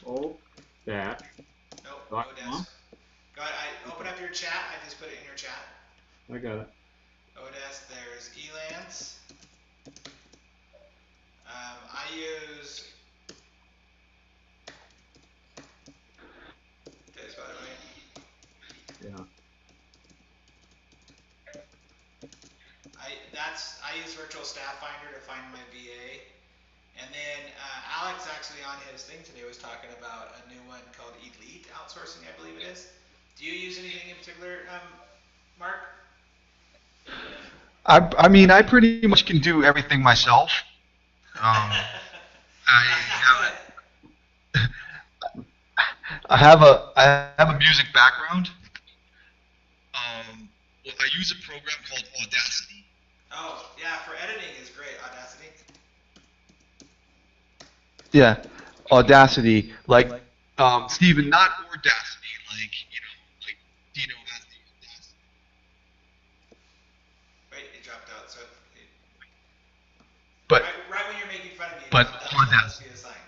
O dash Nope, dot com. Odesk. Go ahead. Open up your chat. I just put it in your chat. I got it. Odesk. There's Elance. I use. Did I spell it right? Yeah. I use Virtual Staff Finder to find my VA. And then Alex actually on his thing today was talking about a new one called Elite Outsourcing, I believe it is. Do you use anything in particular, Mark? I mean, I pretty much can do everything myself. Um, I That's not have good. I have a music background. Well, I use a program called Audacity. Oh, yeah, for editing is great, Audacity. Yeah, Audacity. Like, Steven, not Audacity. Like, like Dino has the Audacity. Wait, it dropped out. So But right when you're making fun of me, it but dropped out. So that must Audacity. be a sign.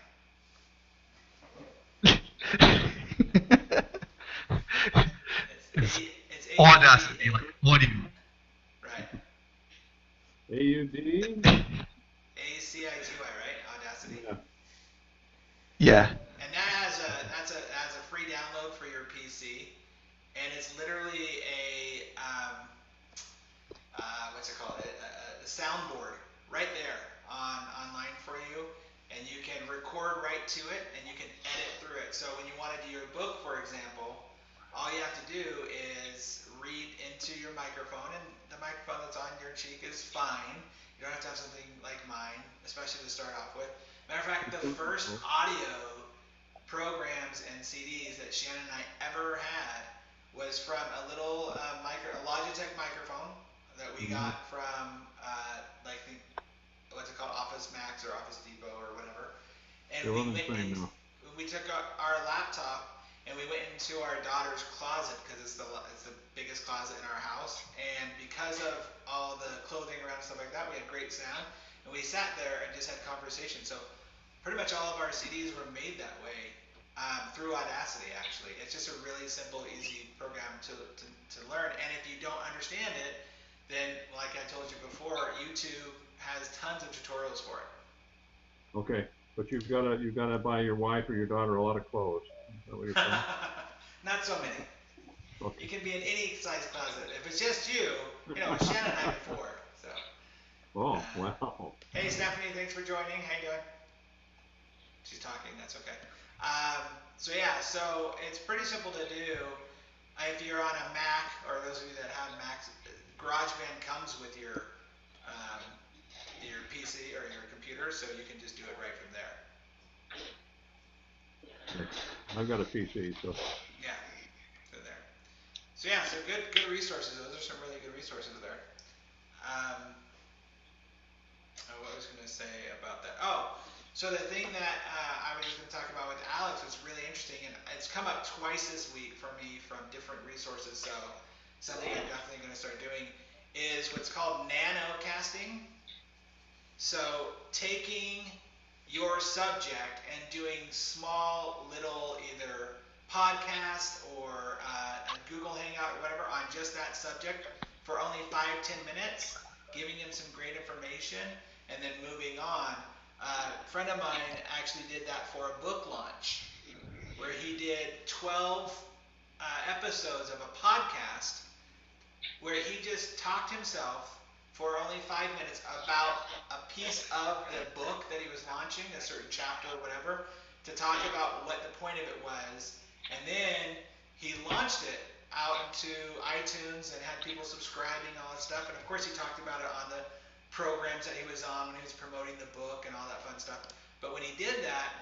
It's Audacity, AUD. like audio. Right. AUD. ACITY, right? Audacity. Yeah. Yeah. And that's a free download for your PC, and it's literally a what's it called? A soundboard right there online for you, and you can record right to it, and you can edit through it. So when you want to do your book, for example, all you have to do is read into your microphone, and the microphone that's on your cheek is fine. You don't have to have something like mine, especially to start off with. Matter of fact, the first audio programs and CDs that Shannon and I ever had was from a little a Logitech microphone that we Mm-hmm. got from like the what's it called, Office Max or Office Depot or whatever. And They're we running the went in, same now. we took our laptop and we went into our daughter's closet because it's the biggest closet in our house. And because of all the clothing around and stuff like that, we had great sound. And we sat there and just had conversation. So pretty much all of our CDs were made that way through Audacity. Actually, it's just a really simple, easy program to learn. And if you don't understand it, then like I told you before, YouTube has tons of tutorials for it. Okay, but you've gotta buy your wife or your daughter a lot of clothes. Is that what you're saying? Not so many. Okay. You can be in any size closet. If it's just you, it's Shannon and I before. So, Oh uh, wow. hey Stephanie, thanks for joining. How you doing? She's talking. That's okay. Um, so it's pretty simple to do. If you're on a Mac, or those of you that have Macs, GarageBand comes with um, your PC or your computer, so you can just do it right from there. I've got a PC, so Yeah, so there. So good resources. Those are some really good resources there. Um, what was going to say about that? Oh, so the thing that I was going to talk about with Alex was really interesting, and it's come up twice this week for me from different resources. So something I'm definitely going to start doing is what's called nanocasting. So taking your subject and doing small little either podcast or a Google Hangout or whatever on just that subject for only 5-10 minutes, giving them some great information, and then moving on. A friend of mine actually did that for a book launch where he did 12 episodes of a podcast where he just talked himself for only 5 minutes about a piece of the book that he was launching, a certain chapter or whatever, to talk about what the point of it was. And then he launched it out into iTunes and had people subscribing and all that stuff. And of course, he talked about it on the programs that he was on when he was promoting the book and all that fun stuff. But when he did that,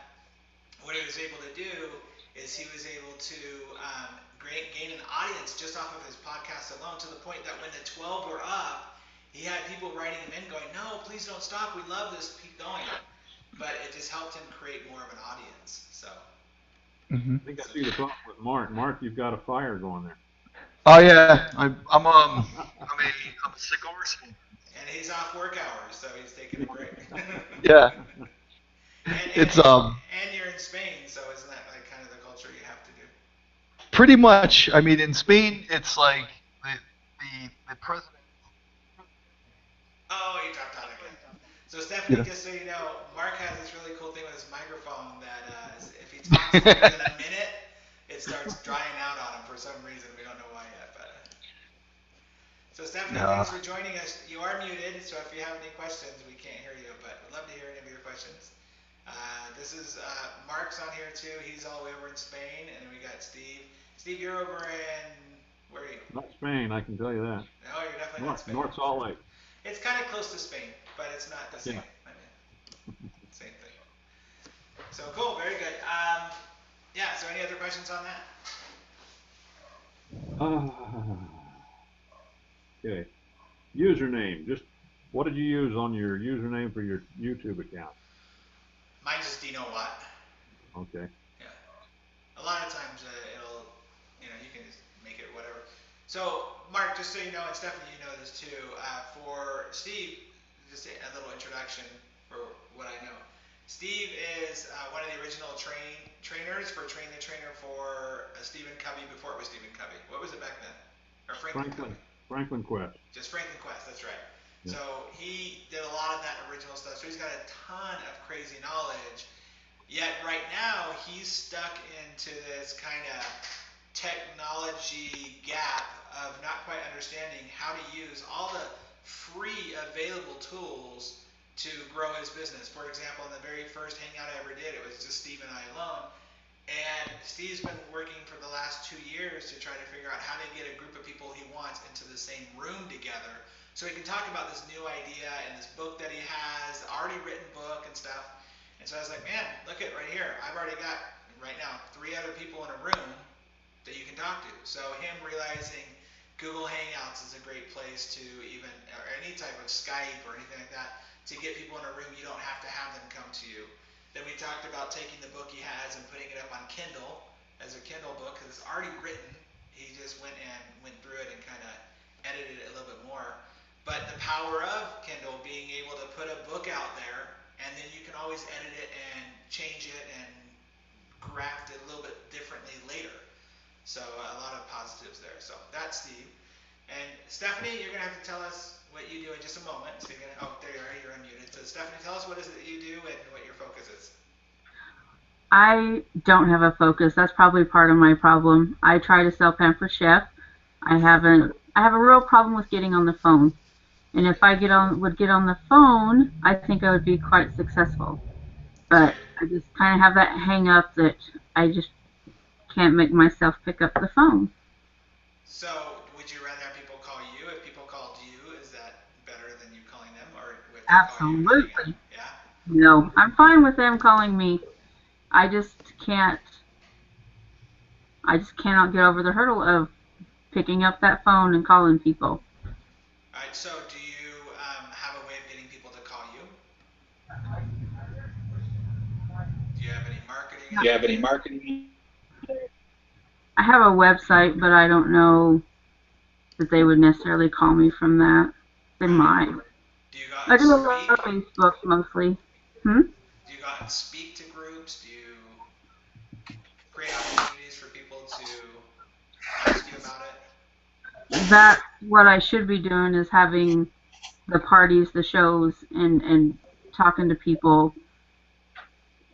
what he was able to do is he was able to gain an audience just off of his podcast alone, to the point that when the 12 were up, he had people writing him in going, no, please don't stop. We love this. Keep going. But it just helped him create more of an audience. So, Hmm. I think I so see the problem with Mark. Mark, you've got a fire going there. Oh yeah, I'm a cigar. and he's off work hours, so he's taking a break. Yeah, and, and, it's and, and you're in Spain, so isn't that Pretty much. I mean, in Spain, it's like the president. Oh, you dropped out again. So Stephanie, Yeah. just so you know, Mark has this really cool thing with his microphone that if he talks longer than a minute, it starts drying out on him for some reason. We don't know why yet, but. So Stephanie, No. thanks for joining us. You are muted, so if you have any questions, we can't hear you, but we'd love to hear any of your questions. This is Mark's on here too. He's all the way over in Spain, and then we got Steve. Steve, you're over in where are you? Not Spain, I can tell you that. No, you're definitely not Spain. North Salt Lake. It's kind of close to Spain, but it's not the Yeah. same. I mean, same thing. So cool, very good. Yeah. So any other questions on that? Okay. Username. Just what did you use on your username for your YouTube account? Mine's just Dino Watt. Okay. Yeah. A lot of times it'll, you can just make it whatever. So, Mark, just so you know, and Stephanie, you know this too, for Steve, just a little introduction for what I know. Steve is one of the original trainers for Train the Trainer for Stephen Covey before it was Stephen Covey. What was it back then? Or Franklin Covey? Franklin Quest. Just Franklin Quest, that's right. Yeah. So he did a lot of that original stuff. So he's got a ton of crazy knowledge. Yet right now he's stuck into this kind of technology gap of not quite understanding how to use all the free available tools to grow his business. For example, in the very first hangout I ever did, it was just Steve and I alone. And Steve's been working for the last 2 years to try to figure out how to get a group of people he wants into the same room together so he can talk about this new idea and this book that he has, already written book and stuff. And so I was like, man, look at right here. I've already got, right now, 3 other people in a room that you can talk to. So him realizing Google Hangouts is a great place to even, or any type of Skype or anything like that, to get people in a room. You don't have to have them come to you. Then we talked about taking the book he has and putting it up on Kindle as a Kindle book because it's already written. He just went through it and kind of edited it a little bit more. But the power of Kindle being able to put a book out there and then you can always edit it and change it and graft it a little bit differently later. So a lot of positives there. So that's Steve. And Stephanie, you're going to have to tell us what you do in just a moment. So you're going to, oh, there you are, you're unmuted. So Stephanie, tell us what is it that you do and what your focus is. I don't have a focus. That's probably part of my problem. I try to sell Pamper Chef. I have a real problem with getting on the phone. And if I would get on the phone, I think I would be quite successful. But I just kind of have that hang up that I just can't make myself pick up the phone. So would you rather have people call you? If people called you, is that better than you calling them? Or if they call you? Absolutely. Yeah? No, I'm fine with them calling me. I just can't, I just cannot get over the hurdle of picking up that phone and calling people. All right, so do you have a way of getting people to call you? Do you have any marketing? Do you have any marketing? I have a website, but I don't know that they would necessarily call me from that. They might. Do you go out I and do a lot speak? of Facebook mostly. Do you go out and speak to groups? Do you create opportunities for people to ask you about it? That's what I should be doing, is having the parties, the shows, and talking to people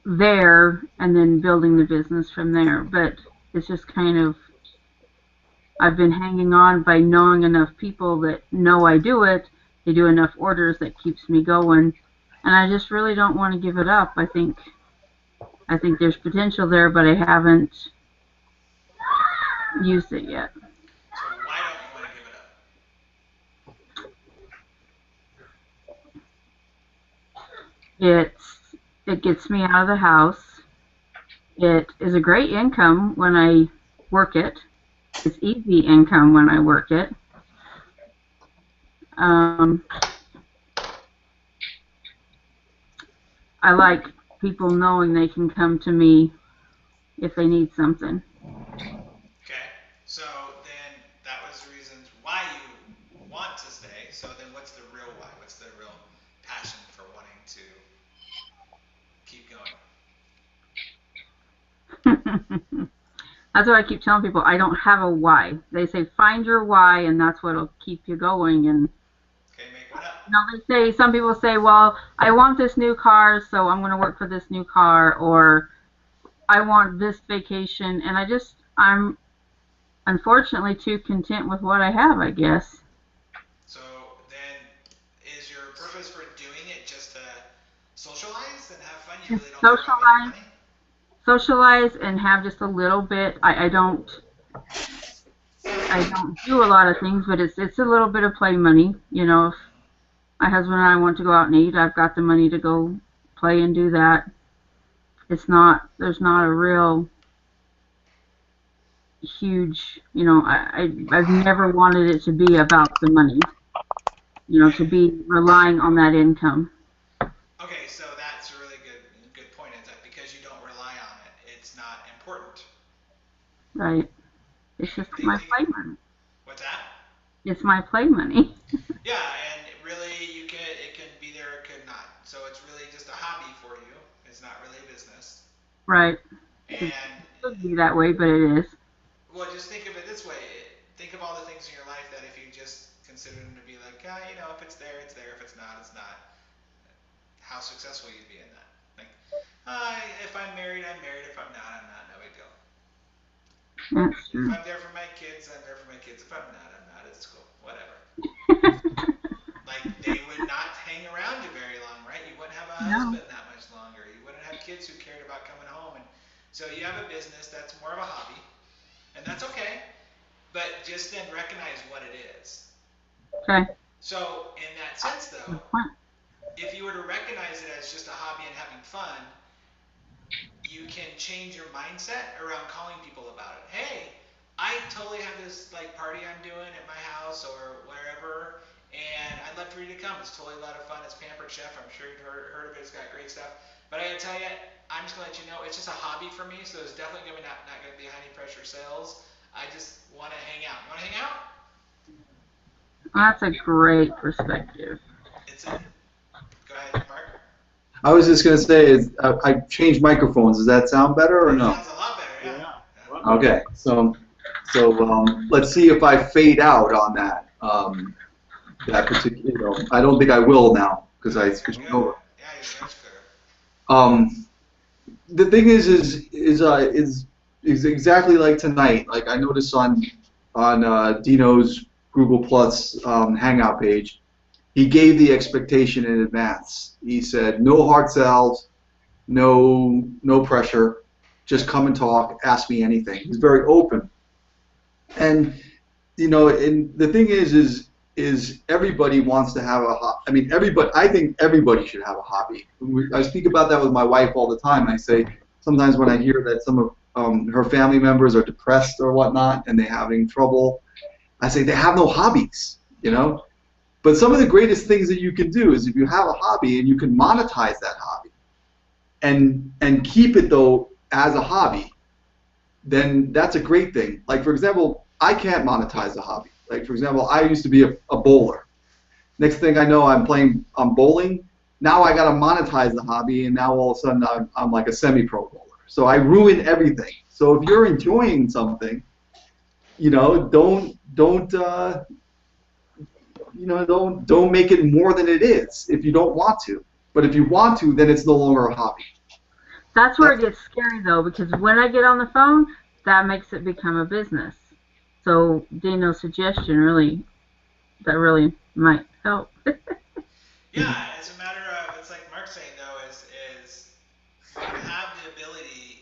there and then building the business from there. But it's just kind of, I've been hanging on by knowing enough people that know I do it. They do enough orders that keeps me going. And I just really don't want to give it up. I think there's potential there, but I haven't used it yet. So why don't you want to give it up? It gets me out of the house. It is a great income when I work it. It's easy income when I work it. I like people knowing they can come to me if they need something. Okay, so then that was the reasons why you want to stay. So then what's the real why? What's the real passion for wanting to keep going? That's what I keep telling people. I don't have a why. They say find your why, and that's what'll keep you going. And Okay, make one up. they say some people say, well, I want this new car, so I'm going to work for this new car, or I want this vacation, and I'm unfortunately too content with what I have, I guess. So then, is your purpose for doing it just to socialize and have fun? You Just really don't care about making socialize, money? and have just a little bit. I don't do a lot of things, but it's a little bit of play money. If my husband and I want to go out and eat, I've got the money to go play and do that. There's not a real huge, I've never wanted it to be about the money, Okay. to be relying on that income. Okay, so that's a really good point. Is that because you don't rely on it, it's not important. Right. It's just my Think, play money. what's that? It's my play money. Yeah, and really, it can be there, it could not. So it's really just a hobby for you. It's not really a business. Right. It And should be that way, but it is. well, just think of it this way. Think of all the things in your life that if you just consider them to be like, if it's there, it's there. If it's not, it's not. How successful you'd be in that. Like, if I'm married, I'm married. If I'm not, I'm not. No big deal. That's If true. I'm there for my kids, I'm there for my kids. If I'm not, I'm not. It's cool. Whatever. Like, they would not hang around you very long, right? You wouldn't have a No. husband that much longer. You wouldn't have kids who cared about coming home. And so you have a business that's more of a hobby, and that's okay. But just then recognize what it is. Okay. So, in that sense, though, Good point. if you were to recognize it as just a hobby and having fun, you can change your mindset around calling people about it. Hey, I totally have this like party I'm doing at my house or wherever, and I'd love for you to come. It's totally a lot of fun. It's Pampered Chef. I'm sure you've heard of it. It's got great stuff. But I gotta tell you, I'm just gonna let you know it's just a hobby for me. So there's definitely gonna be not gonna be high pressure sales. I just want to hang out. You want to hang out? That's a great perspective. It's a. Go ahead, Mark. I was just gonna say is I changed microphones. Does that sound better or That no? sounds a lot better. Yeah. Yeah. Yeah. Well, Okay, so let's see if I fade out on that that particular. I don't think I will now because I You're switched good. over. Yeah, you're much clearer. Um, the thing is exactly like tonight. Like I noticed on Dino's Google Plus Hangout page, he gave the expectation in advance. He said no hard sells, no pressure, just come and talk, ask me anything. He's very open, and and the thing is everybody wants to have a hobby. I mean, everybody. I think everybody should have a hobby. I speak about that with my wife all the time. I say sometimes when I hear that some of her family members are depressed or whatnot and they're having trouble, I say they have no hobbies. But some of the greatest things that you can do is if you have a hobby and you can monetize that hobby and keep it though as a hobby, then that's a great thing. Like for example, I can't monetize a hobby. Like for example, I used to be a bowler. Next thing I know, I'm bowling. Now I got to monetize the hobby, and now all of a sudden I'm like a semi-pro bowler. So I ruin everything. So if you're enjoying something, don't make it more than it is if you don't want to. But if you want to, then it's no longer a hobby. That's where it gets scary though, because when I get on the phone, that makes it become a business. So Dano's suggestion really might help. Yeah, it's a matter of it's like Mark's saying though is you have the ability.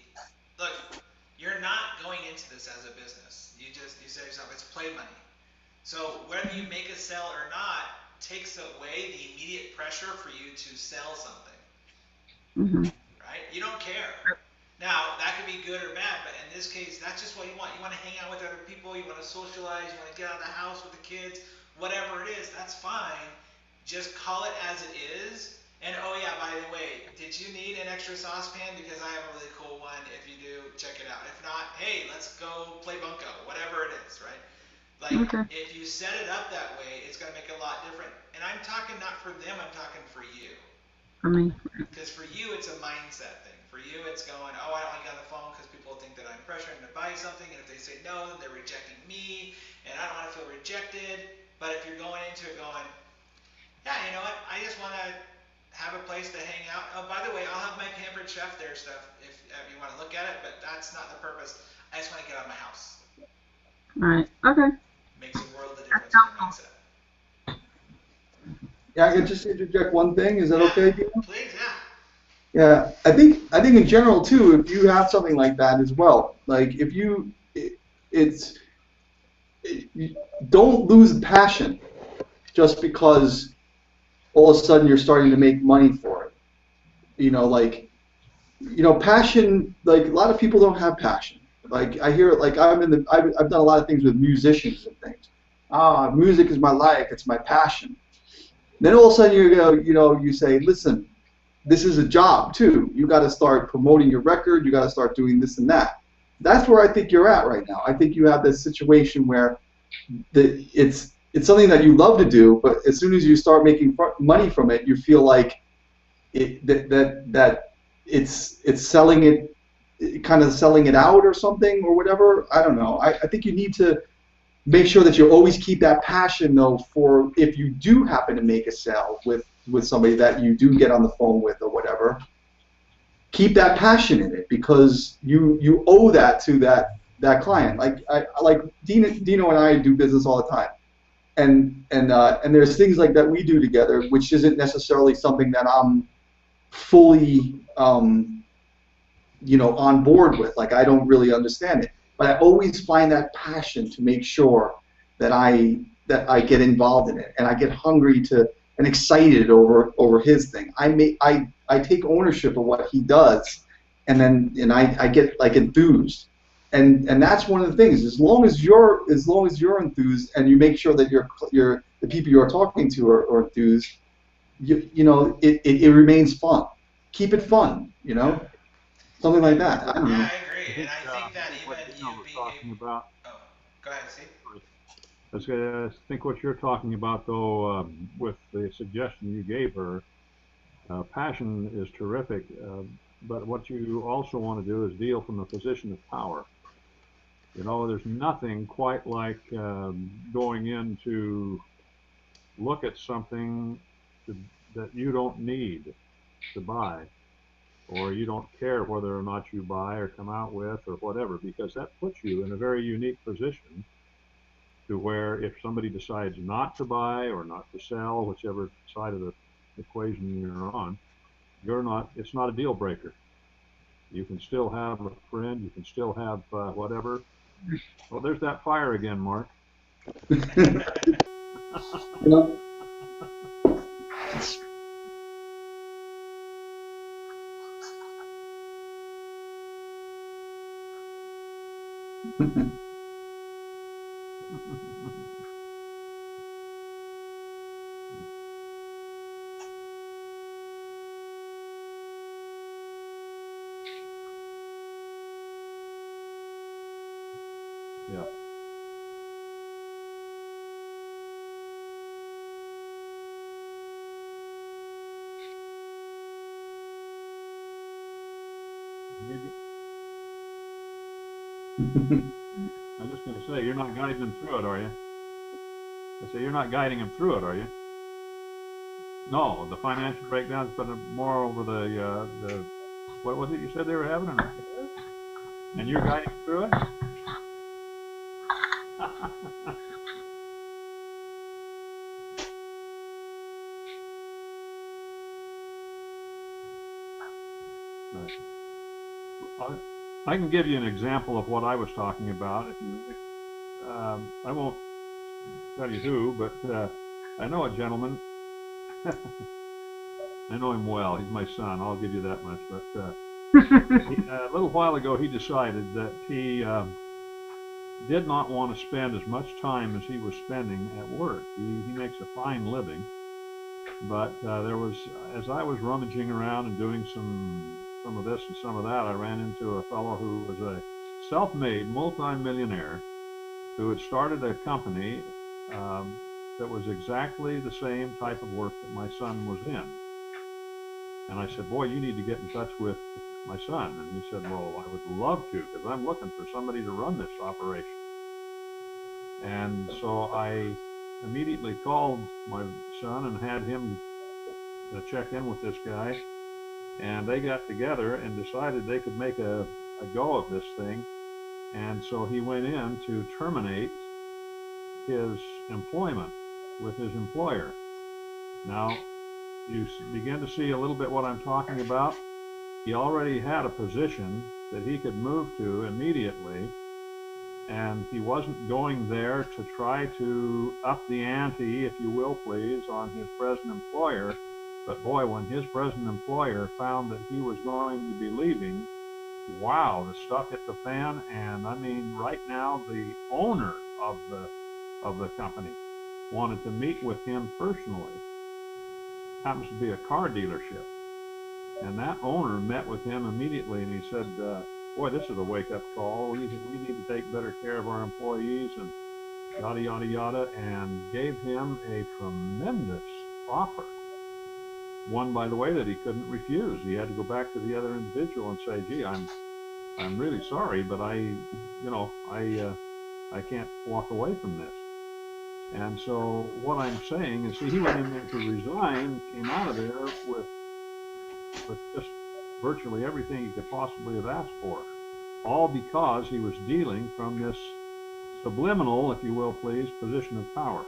Look, you're not going into this as a business. You said yourself it's play money. So whether you make a sale or not takes away the immediate pressure for you to sell something, Hmm. right? You don't care. Now, that could be good or bad, but in this case, that's just what you want. You want to hang out with other people, you want to socialize, you want to get out of the house with the kids, whatever it is, that's fine. Just call it as it is. And oh yeah, by the way, did you need an extra saucepan? Because I have a really cool one. If you do, check it out. If not, hey, let's go play bunco, whatever it is, right? Like, Okay. if you set it up that way, it's going to make it a lot different. And I'm talking not for them, I'm talking for you. For me. Because for you, it's a mindset thing. For you, it's going, oh, I don't want to get on the phone because people think that I'm pressuring them to buy something, and if they say no, then they're rejecting me, and I don't want to feel rejected. But if you're going into it going, yeah, you know what, I just want to have a place to hang out. Oh, by the way, I'll have my pampered chef there stuff if you want to look at it, but that's not the purpose. I just want to get out of my house. Right. Okay. Makes a world of That's difference in your helpful. mindset. Yeah, I could just interject one thing. Is that Yeah, okay, Dino? please, yeah. Yeah, I think in general too, if you have something like that as well, like if you, it's you don't lose passion just because all of a sudden you're starting to make money for it. Like passion. Like a lot of people don't have passion. Like I hear it. Like I've done a lot of things with musicians and things. Music is my life. It's my passion. Then all of a sudden you say, listen, this is a job too. You got to start promoting your record. You got to start doing this and that. That's where I think you're at right now. I think you have this situation where it's something that you love to do, but as soon as you start making money from it, you feel like that it's selling it, kind of selling it out or something or whatever. I don't know. I think you need to make sure that you always keep that passion though for if you do happen to make a sale with somebody that you do get on the phone with or whatever. Keep that passion in it because you owe that to that client. Like Dino and I do business all the time, and there's things like that we do together, which isn't necessarily something that I'm fully on board with. Like I don't really understand it, but I always find that passion to make sure that I get involved in it and I get hungry to and excited over his thing. I take ownership of what he does, and I get like enthused, and that's one of the things. As long as you're enthused and you make sure that the people you're talking to are enthused, it remains fun. Keep it fun, something like that. I don't Yeah, know. I agree, and I think that What even Dino you was being talking able. about. Oh, go ahead, Steve. I think what you're talking about, though, with the suggestion you gave her, passion is terrific, but what you also want to do is deal from a position of power. There's nothing quite like going in to look at something to, that you don't need to buy, or you don't care whether or not you buy or come out with or whatever, because that puts you in a very unique position to where if somebody decides not to buy or not to sell, whichever side of the equation you're on, it's not a deal breaker. You can still have a friend, you can still have whatever. Well, there's that fire again, Mark. You know? Yeah. I'm just going to say, you're not guiding them through it, are you? I say, you're not guiding them through it, are you? No, the financial breakdown's been more over the what was it you said they were having, and you're guiding them through it. Right. I can give you an example of what I was talking about. I won't tell you who, but I know a gentleman. I know him well. He's my son. I'll give you that much. But a little while ago, he decided that he did not want to spend as much time as he was spending at work. He makes a fine living, but as I was rummaging around and doing some of this and some of that, I ran into a fellow who was a self-made multimillionaire who had started a company that was exactly the same type of work that my son was in. And I said, boy, you need to get in touch with my son. And he said, well, I would love to, because I'm looking for somebody to run this operation. And so I immediately called my son and had him check in with this guy. And they got together and decided they could make a go of this thing. And so he went in to terminate his employment with his employer. Now, you begin to see a little bit what I'm talking about. He already had a position that he could move to immediately, and he wasn't going there to try to up the ante, if you will, please, on his present employer. But boy, when his present employer found that he was going to be leaving, wow, the stuff hit the fan. And I mean, right now, the owner of the company wanted to meet with him personally. Happens to be a car dealership. And that owner met with him immediately, and he said, boy, this is a wake-up call. We need to take better care of our employees, and yada, yada, yada, and gave him a tremendous offer. One, by the way, that he couldn't refuse. He had to go back to the other individual and say, gee, I'm really sorry, but I can't walk away from this. And so what I'm saying is, see, he went in there to resign, came out of there with just virtually everything he could possibly have asked for, all because he was dealing from this subliminal, if you will, please, position of power.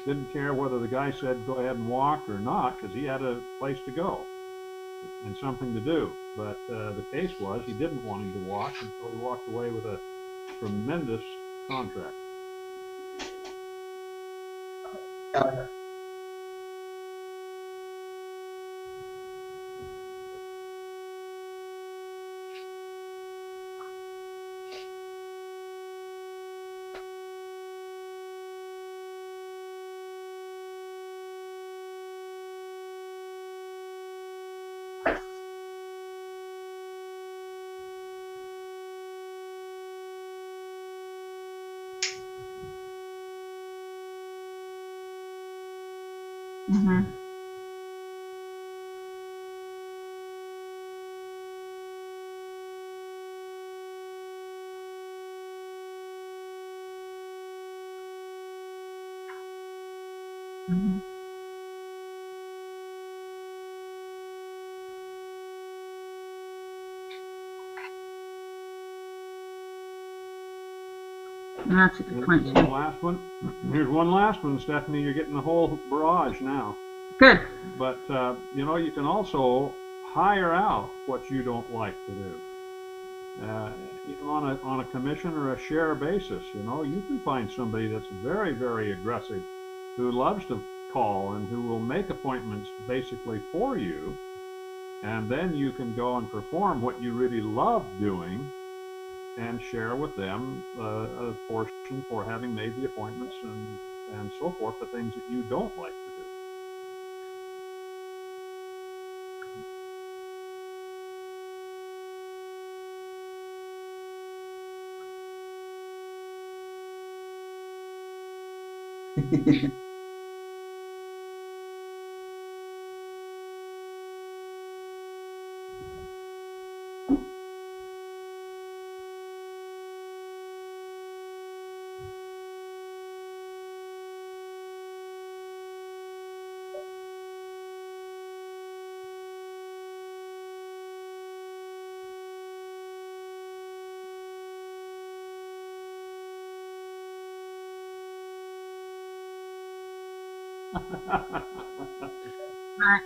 Didn't care whether the guy said go ahead and walk or not, because he had a place to go and something to do. But the case was he didn't want him to walk, and so he walked away with a tremendous contract. Mhm. Mhm. And that's a good point Here's one too. last one. Here's one last one, Stephanie. You're getting the whole barrage now. Good. But you can also hire out what you don't like to do. Even on a commission or a share basis, you can find somebody that's very, very aggressive, who loves to call and who will make appointments basically for you, and then you can go and perform what you really love doing and share with them a portion for having made the appointments and so forth, the things that you don't like to do. Right.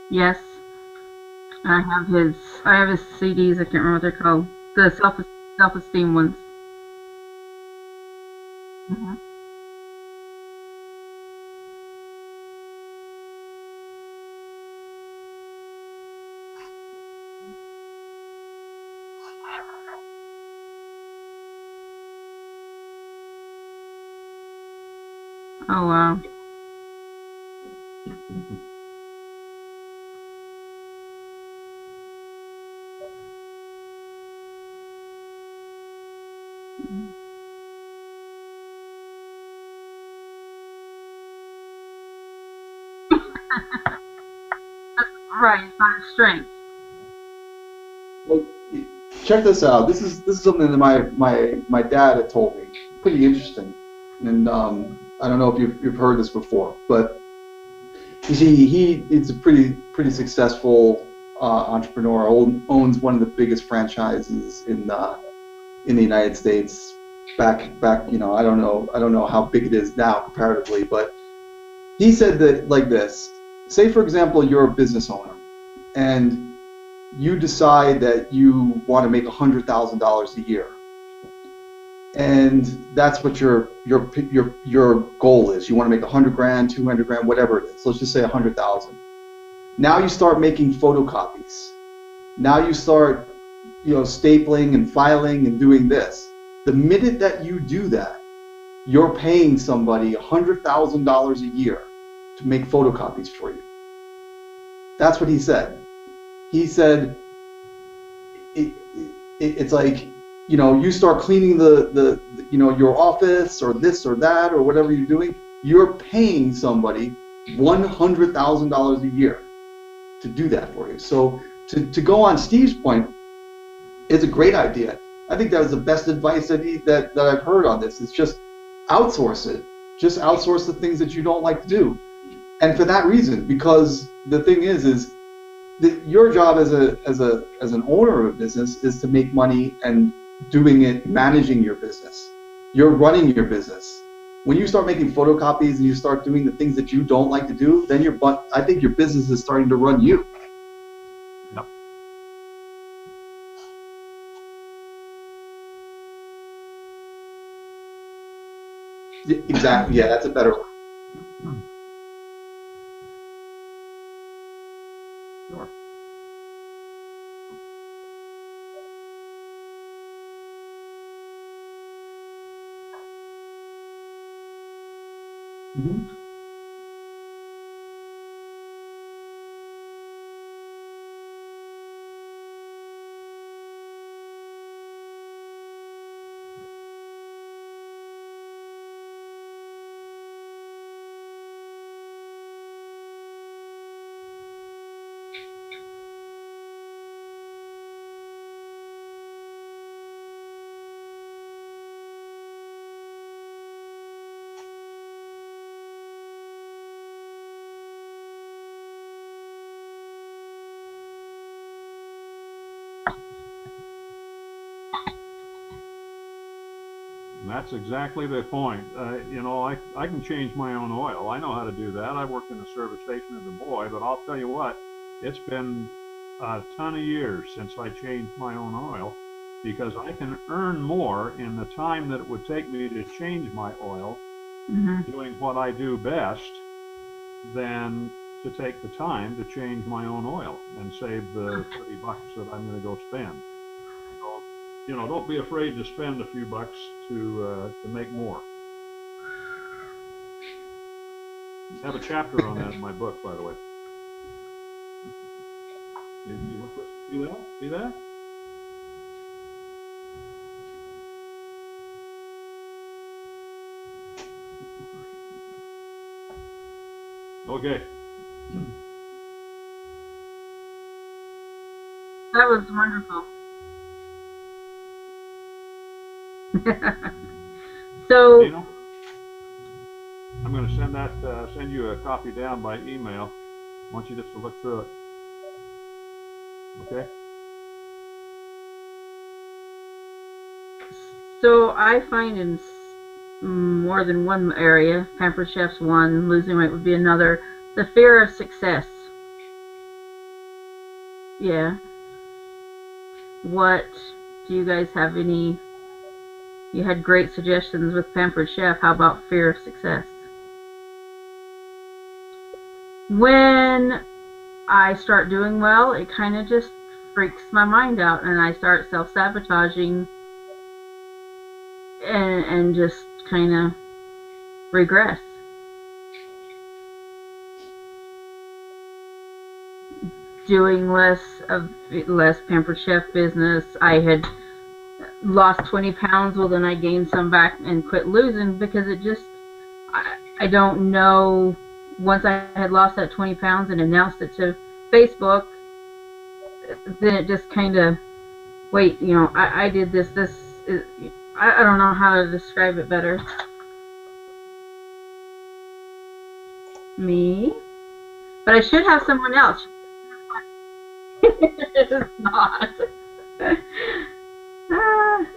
Yes. And I have his I have his CDs. I can't remember what they're called. The self-esteem ones. Hmm. Oh wow. Right, it's not a strength. Well, check this out. This is something that my dad had told me. Pretty interesting, and I don't know if you've heard this before, but you see, he is a pretty successful entrepreneur. Owns one of the biggest franchises in the United States. Back, I don't know how big it is now comparatively, but he said that like this. Say for example, you're a business owner, and you decide that you want to make $100,000 a year, and that's what your goal is. You want to make 100 grand, 200 grand, whatever it is. Let's just say 100,000. Now you start making photocopies. Now you start, stapling and filing and doing this. The minute that you do that, you're paying somebody $100,000 a year to make photocopies for you. That's what he said. He said it, it's like, you start cleaning your office or this or that or whatever you're doing. You're paying somebody $100,000 a year to do that for you. So to go on Steve's point, it's a great idea. I think that was the best advice that I've heard on this. It's just outsource it. Just outsource the things that you don't like to do. And for that reason, because the thing is that your job as an owner of a business is to make money and doing it, managing your business. You're running your business. When you start making photocopies and you start doing the things that you don't like to do, then I think your business is starting to run you. Yep. Exactly. Yeah, that's a better one. Sure. Mhm. And that's exactly the point. I can change my own oil. I know how to do that. I worked in a service station as a boy, but I'll tell you what, it's been a ton of years since I changed my own oil because I can earn more in the time that it would take me to change my oil Hmm. doing what I do best than to take the time to change my own oil and save the 30 bucks that I'm going to go spend. So, don't be afraid to spend a few bucks to make more. I have a chapter on that in my book, by the way. You look, see that? See that? Okay. That was wonderful. So, Dino, I'm going to send you a copy down by email. I want you just to look through it. Okay? so I find in more than one area, Pampered Chef's one, losing weight would be another. The fear of success. Yeah. what do you guys have any? You had great suggestions with Pampered Chef. How about fear of success? When I start doing well, it kind of just freaks my mind out, and I start self-sabotaging and just kind of regress. Doing less Pampered Chef business. I had lost 20 pounds. Well, then I gained some back and quit losing because it just I don't know. Once I had lost that 20 pounds and announced it to Facebook, then it just kind of wait. I did this. I don't know how to describe it better. Me, but I should have someone else. It's not. Ah.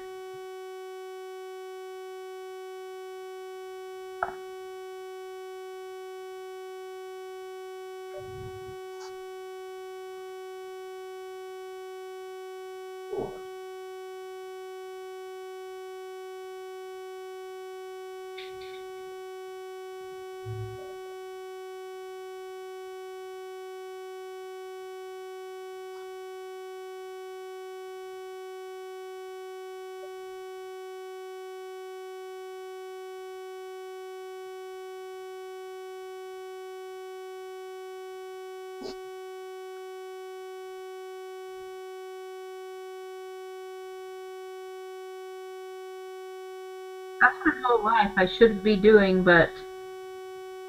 That's my whole life. I should be doing, but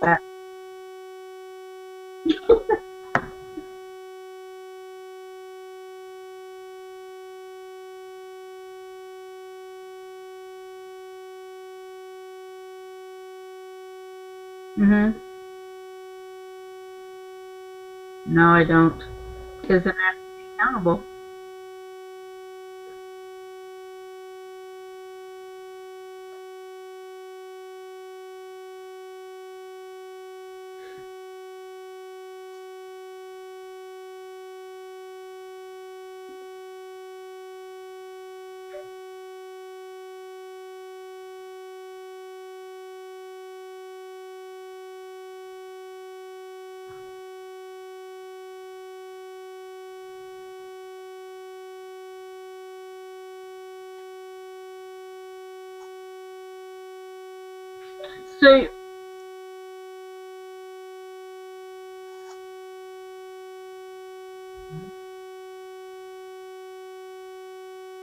that. Mhm. No, I don't. Because then I have to be accountable. So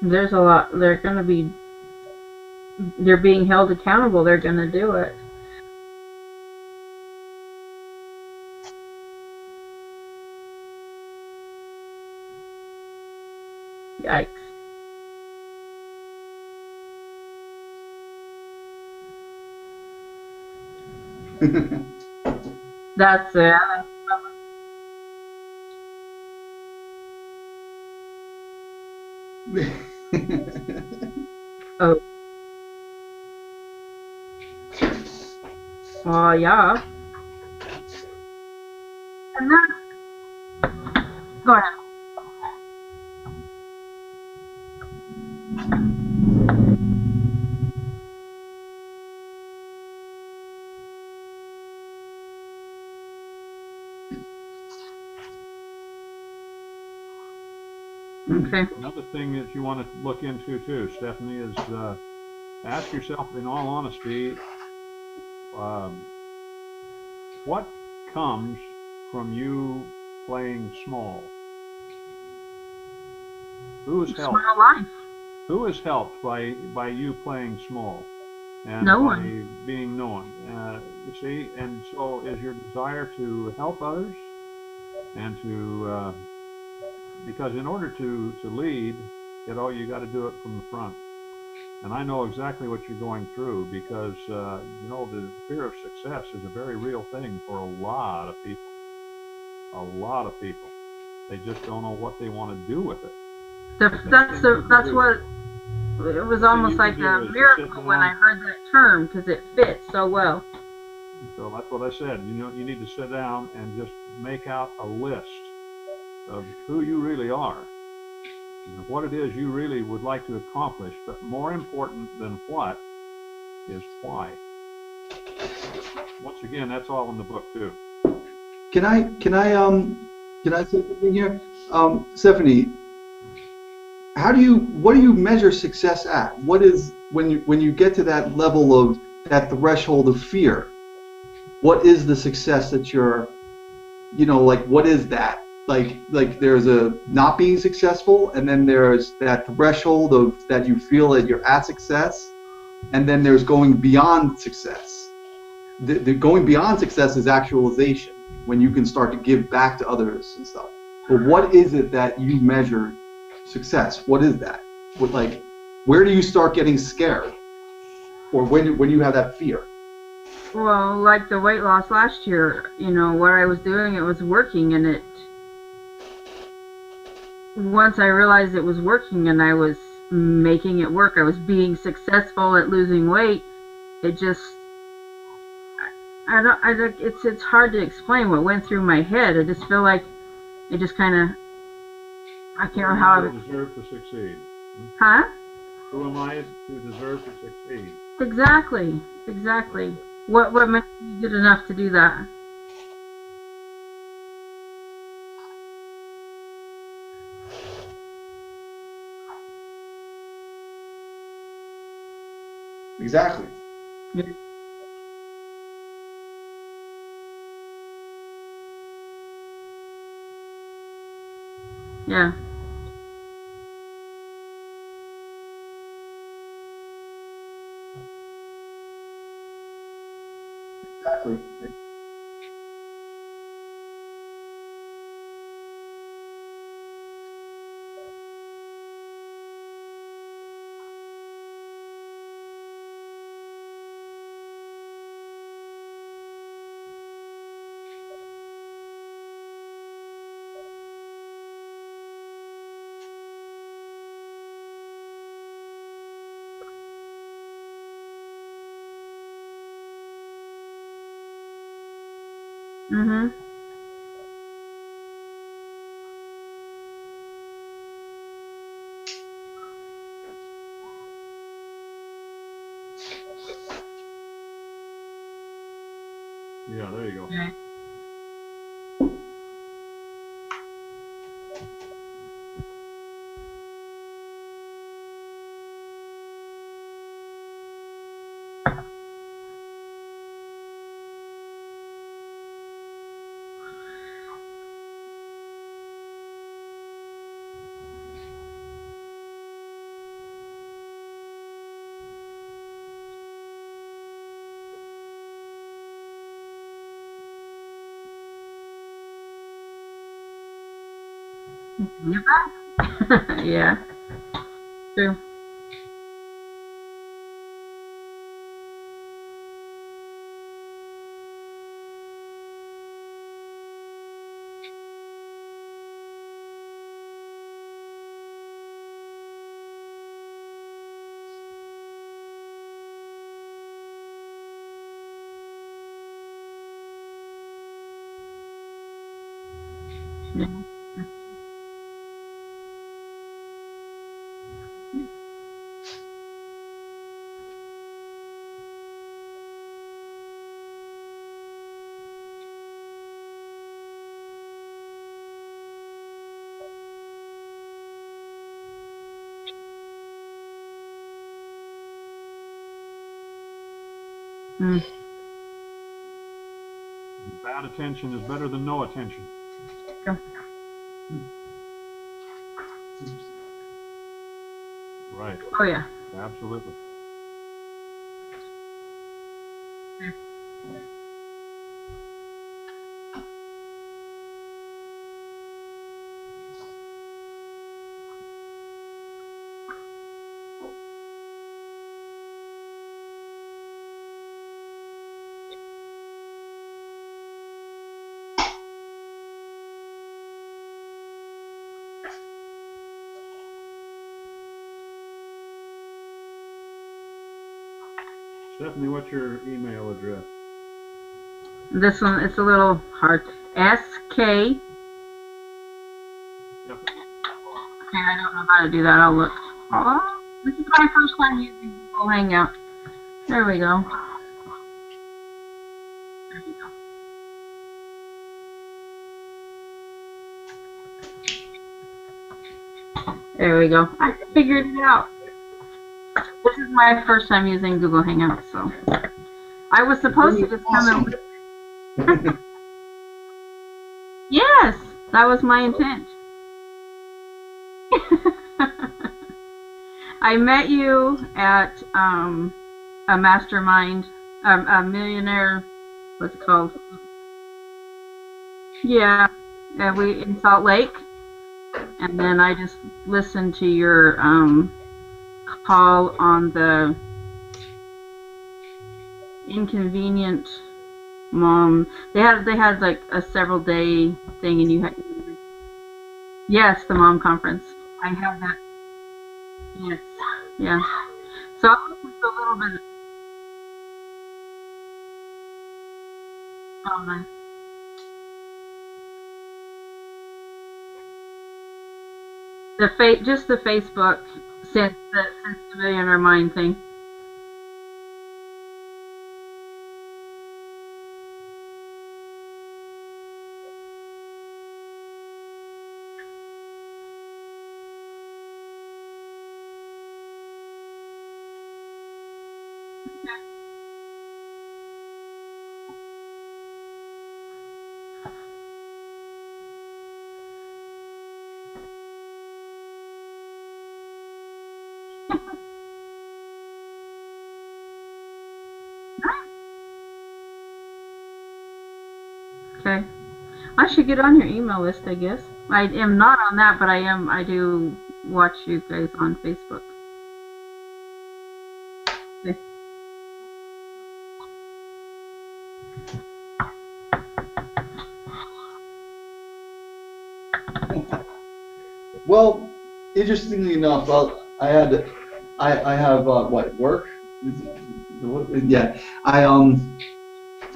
there's a lot. They're being held accountable. They're gonna do it. Yikes. That's it. Oh, yeah. And that's go ahead. Okay. Another thing that you want to look into too, Stephanie, is ask yourself, in all honesty, um, what comes from you playing small? Who has helped? Small life. Who is helped by you playing small and No by one. being known? You see, and so is your desire to help others and to because in order to lead, you got to do it from the front. And I know exactly what you're going through because the fear of success is a very real thing for a lot of people. A lot of people. They just don't know what they want to do with it. That's what it was almost like a miracle when I heard that term because it fits so well. So that's what I said. You need to sit down and just make out a list of who you really are what it is you really would like to accomplish, but more important than what is why. Once again, that's all in the book too. Can I say something here? Stephanie, what do you measure success at? What is, when you get to that level of that threshold of fear, what is the success that you're, like, what is that? Like there's a not being successful, and then there's that threshold of that you feel that you're at success, and then there's going beyond success. The going beyond success is actualization, when you can start to give back to others and stuff. But what is it that you measure success? What is that? Where do you start getting scared, or when you have that fear? Well, like the weight loss last year, what I was doing, it was working, and once I realized it was working and I was making it work, I was being successful at losing weight. It just, it's hard to explain what went through my head. I just feel like it just kind of, I can't remember how. You deserve to succeed. Huh? Who am I to deserve to succeed? Exactly. What made me good enough to do that? Exactly. Yeah. Yeah. Exactly. Mhm. Yeah, there you go. Okay. You're back. Yeah. True. Yeah. Mm. Bad attention is better than no attention. Yeah. Right. Oh yeah. Absolutely. Stephanie, what's your email address? This one, it's a little hard. SK Yep. Okay, I don't know how to do that. I'll look. Oh, this is my first time using Google Hangout. There we go. There we go. There we go. I figured it out. This is my first time using Google Hangout, so I was supposed to just come in. Yes, that was my intent. I met you at a mastermind, a millionaire. What's it called? Yeah, we in Salt Lake, and then I just listened to your call on the inconvenient mom. They had like a several day thing, and you had, yes, the mom conference. I have that. Yes, yes. So I listened to a little bit. Oh, nice. Just the Facebook since the millionaire mind thing. Okay. I should get on your email list, I guess. I am not on that, but I do watch you guys on Facebook. Okay. Well, interestingly enough, I have what work? Yeah, I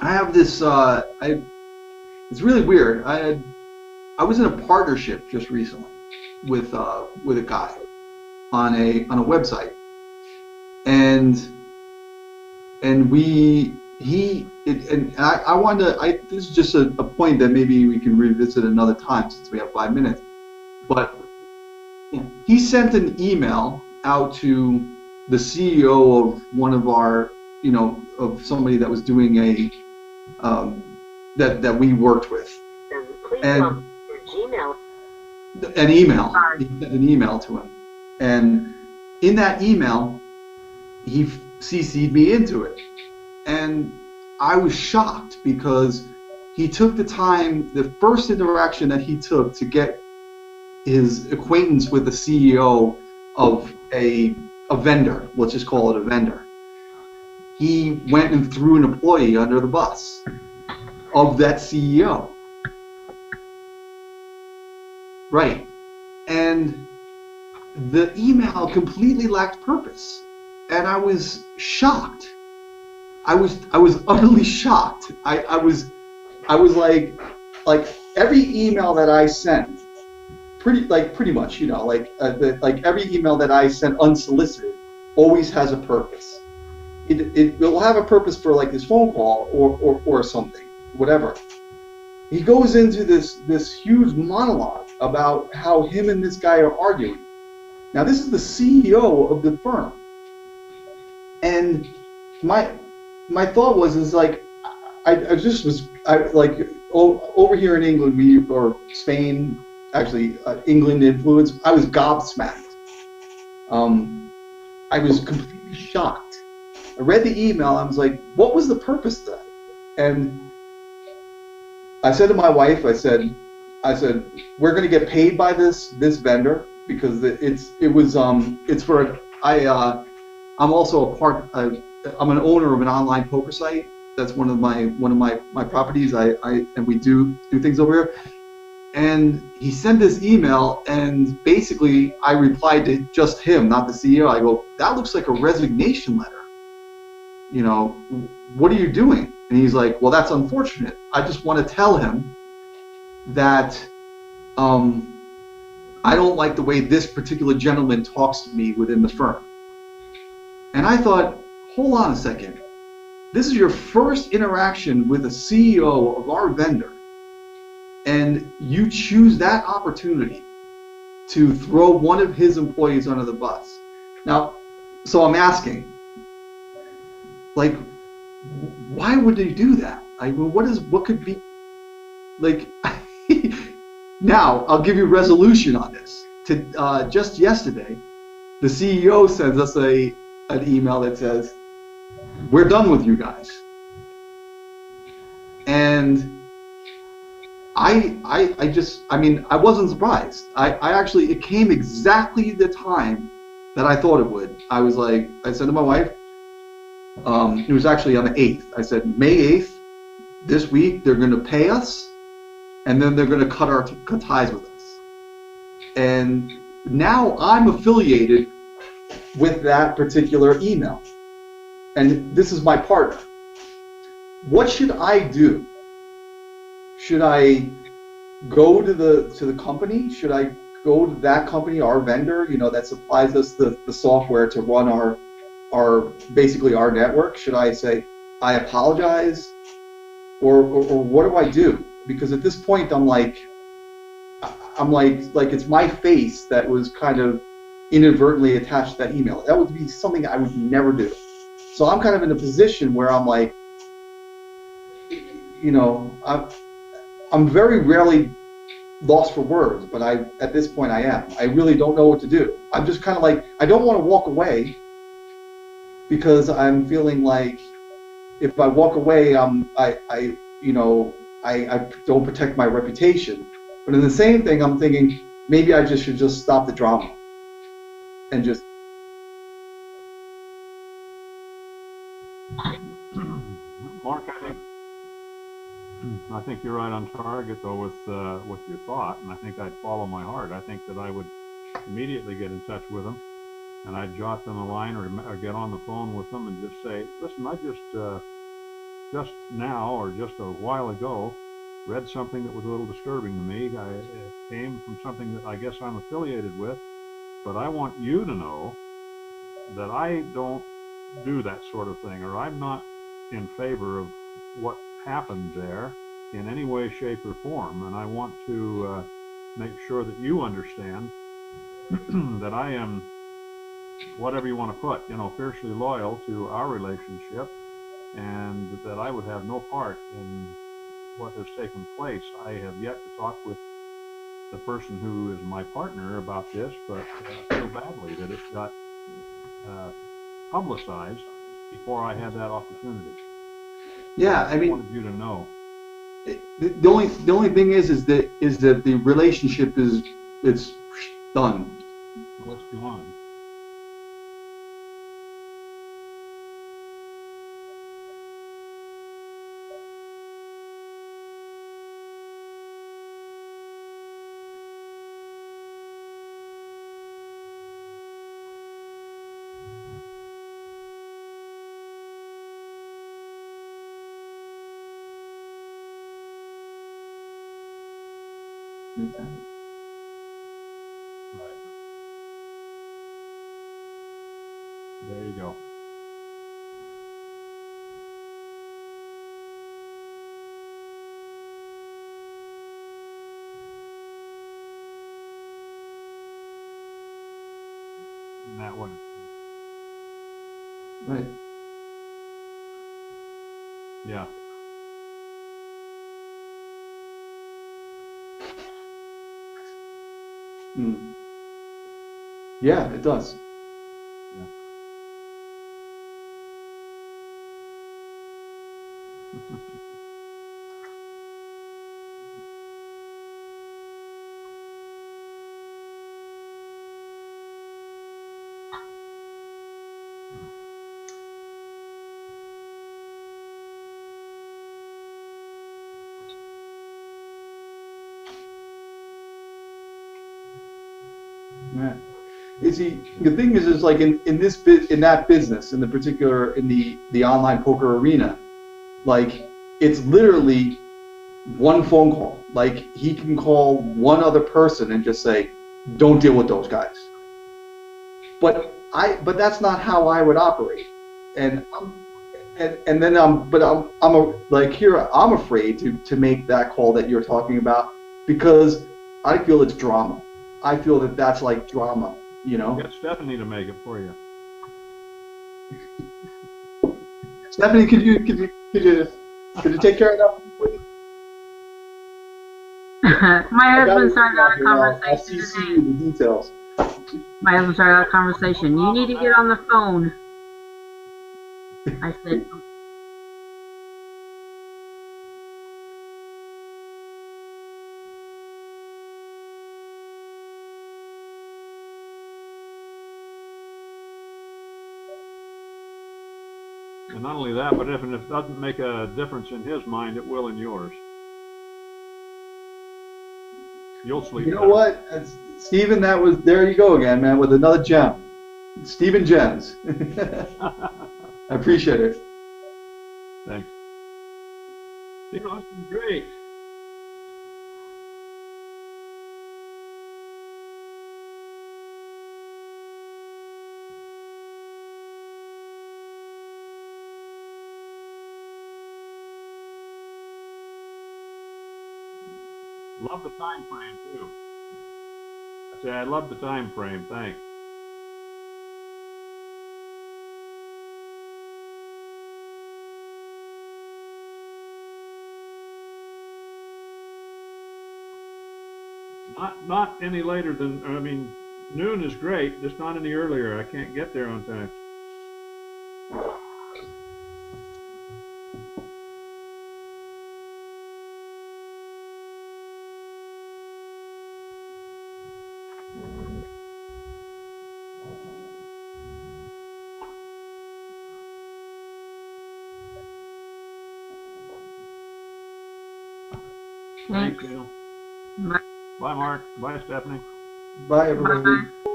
have this. It's really weird. I was in a partnership just recently with a guy on a website, and I wanted to. This is just a point that maybe we can revisit another time since we have 5 minutes. But he sent an email out to the CEO of one of our, of somebody that was doing that we worked with, and an email. He sent an email to him, and in that email, he CC'd me into it, and I was shocked because he took the time, the first interaction that he took to get his acquaintance with the CEO of a vendor, let's just call it a vendor. He went and threw an employee under the bus of that CEO. Right. And the email completely lacked purpose. And I was shocked. I was utterly shocked. I was like every email that I sent, pretty much, like every email that I sent unsolicited always has a purpose. It will have a purpose for like this phone call or something, whatever. He goes into this huge monologue about how him and this guy are arguing. Now this is the CEO of the firm, and my thought was like I just was over here in England or Spain, actually England influence. I was gobsmacked. I was completely shocked. I read the email. I was like, what was the purpose of that? And I said to my wife, I said, we're going to get paid by this vendor because it's for I'm also I'm an owner of an online poker site. That's one of my properties. And we do things over here. And he sent this email, and basically I replied to just him, not the CEO. I go, that looks like a resignation letter. What are you doing? And he's like, well, that's unfortunate. I just want to tell him that I'm I don't like the way this particular gentleman talks to me within the firm. And I thought, hold on a second. This is your first interaction with a CEO of our vendor, and you choose that opportunity to throw one of his employees under the bus. Now, so I'm asking, like, why would they do that? What could be, like, now I'll give you a resolution on this. Just yesterday, the CEO sends us an email that says, we're done with you guys. And I wasn't surprised. I actually, it came exactly the time that I thought it would. I said to my wife, it was actually on the 8th. I said, May 8th, this week, they're going to pay us, and then they're going to cut ties with us. And now I'm affiliated with that particular email. And this is my partner. What should I do? Should I go to the company? Should I go to that company, our vendor, that supplies us the software to run our basically our network? Should I say, I apologize? Or what do I do? Because at this point I'm like it's my face that was kind of inadvertently attached to that email. That would be something I would never do. So I'm kind of in a position where I'm like, I'm very rarely lost for words, but at this point I am. I really don't know what to do. I'm just kind of like, I don't want to walk away because I'm feeling like if I walk away, I don't protect my reputation. But in the same thing, I'm thinking maybe I should just stop the drama and just. Mark, I think you're right on target though with your thought, and I think I'd follow my heart. I think that I would immediately get in touch with them, and I'd jot them a line or get on the phone with them and just say, listen, I just now or just a while ago read something that was a little disturbing to me. It came from something that I guess I'm affiliated with, but I want you to know that I don't do that sort of thing, or I'm not in favor of what happened there in any way, shape, or form, and I want to make sure that you understand that I am, whatever you want to put, fiercely loyal to our relationship, and that I would have no part in what has taken place. I have yet to talk with the person who is my partner about this, but I feel badly that it got publicized before I had that opportunity. Yeah, I wanted you to know. The only thing is that the relationship it's done. What's gone? Right. There you go. And that one. Right. Yeah. Mm. Yeah, it does. Yeah. Right. The thing is like in that business, in the particular in the online poker arena, like it's literally one phone call. Like he can call one other person and just say, don't deal with those guys. But that's not how I would operate. And and then I'm afraid to make that call that you're talking about because I feel it's drama. I feel that that's like drama, you know. Get Stephanie to make it for you. Stephanie, could you take care of that one, please? My I got husband it started down out a here. I'll conversation CC today. you the details. My husband started out a conversation. No You need to problem, get on the phone. I said, And not only that, but if it doesn't make a difference in his mind, it will in yours. You'll sleep You know better. what, Stephen? That was there. You go again, man, with another gem. Stephen Gems. I appreciate it. Thanks. Dino, this been great. Love the time frame too. I say I love the time frame. Thanks. Not any later than I mean, noon is great. Just not any earlier. I can't get there on time. Thanks, thanks. Dino. Bye. Bye, Mark. Bye, Stephanie. Bye, everybody. Bye.